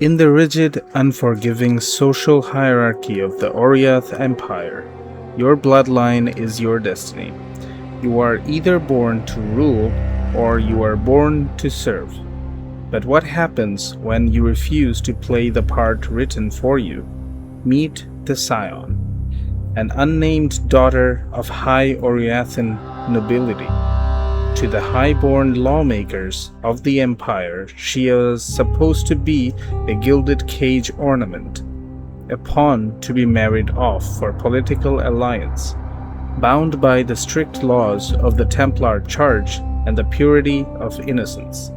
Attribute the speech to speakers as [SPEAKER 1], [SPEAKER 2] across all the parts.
[SPEAKER 1] In the rigid, unforgiving social hierarchy of the Oriath Empire, your bloodline is your destiny. You are either born to rule or you are born to serve. But what happens when you refuse to play the part written for you? Meet the Scion, an unnamed daughter of high Oriathan nobility. To the high-born lawmakers of the empire, she is supposed to be a gilded cage ornament, a pawn to be married off for political alliance, bound by the strict laws of the Templar Charge and the purity of innocence.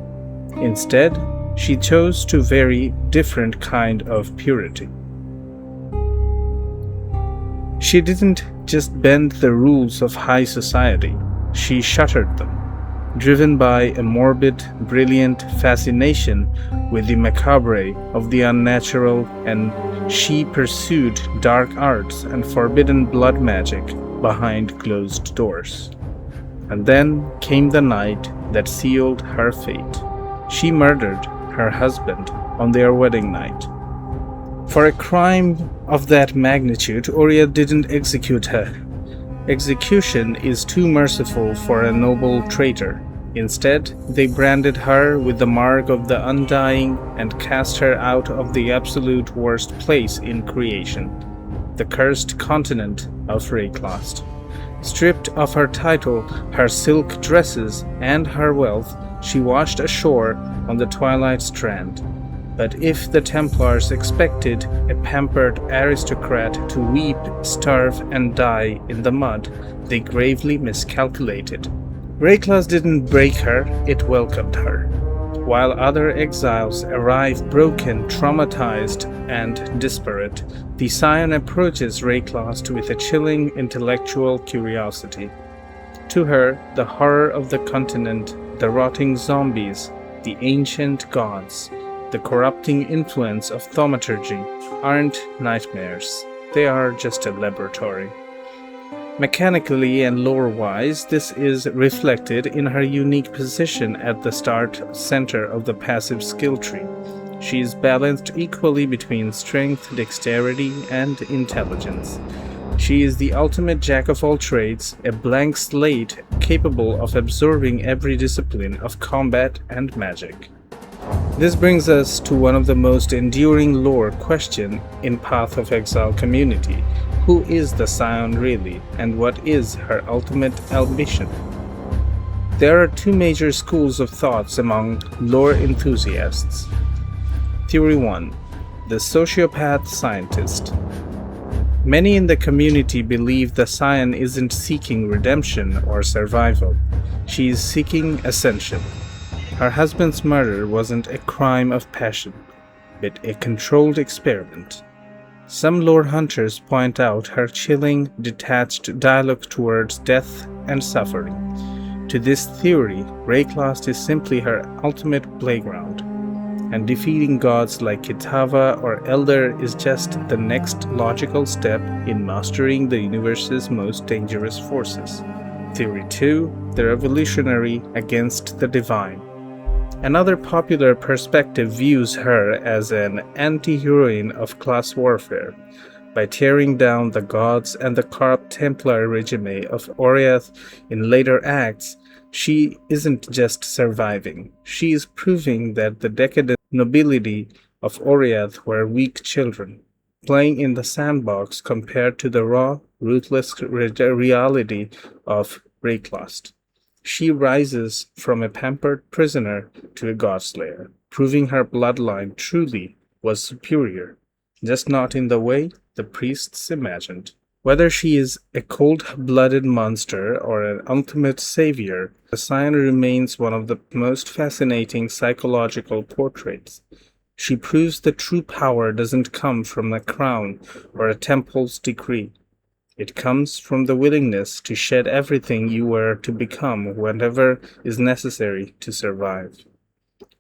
[SPEAKER 1] Instead, she chose to very different kind of purity. She didn't just bend the rules of high society, she shattered them. Driven by a morbid, brilliant fascination with the macabre of the unnatural, and she pursued dark arts and forbidden blood magic behind closed doors. And then came the night that sealed her fate. She murdered her husband on their wedding night. For a crime of that magnitude, Oria didn't execute her. Execution is too merciful for a noble traitor. Instead, they branded her with the mark of the undying and cast her out of the absolute worst place in creation, the cursed continent of Rayclast. Stripped of her title, her silk dresses, and her wealth, she washed ashore on the Twilight Strand. But if the Templars expected a pampered aristocrat to weep, starve, and die in the mud, they gravely miscalculated. Rayclast didn't break her, it welcomed her. While other exiles arrive broken, traumatized, and disparate, the Scion approaches Rayclast with a chilling intellectual curiosity. To her, the horror of the continent, the rotting zombies, the ancient gods, the corrupting influence of thaumaturgy aren't nightmares, they are just a laboratory. Mechanically and lore-wise, this is reflected in her unique position at the start center of the passive skill tree. She is balanced equally between strength, dexterity, and intelligence. She is the ultimate jack of all trades, a blank slate capable of absorbing every discipline of combat and magic. This brings us to one of the most enduring lore questions in Path of Exile community. Who is the Scion really, and what is her ultimate ambition? There are two major schools of thoughts among lore enthusiasts. Theory 1. The sociopath scientist. Many in the community believe the Scion isn't seeking redemption or survival. She is seeking ascension. Her husband's murder wasn't a crime of passion, but a controlled experiment. Some lore hunters point out her chilling, detached dialogue towards death and suffering. To this theory, Rayclast is simply her ultimate playground, and defeating gods like Kitava or Elder is just the next logical step in mastering the universe's most dangerous forces. Theory 2. The revolutionary against the divine. Another popular perspective views her as an anti-heroine of class warfare. By tearing down the gods and the corrupt Templar regime of Oriath in later acts, she isn't just surviving. She is proving that the decadent nobility of Oriath were weak children, playing in the sandbox compared to the raw, ruthless reality of Rayclast. She rises from a pampered prisoner to a godslayer, proving her bloodline truly was superior, just not in the way the priests imagined. Whether she is a cold-blooded monster or an ultimate savior, the Scion remains one of the most fascinating psychological portraits. She proves that true power doesn't come from a crown or a temple's decree. It comes from the willingness to shed everything you were to become whenever is necessary to survive.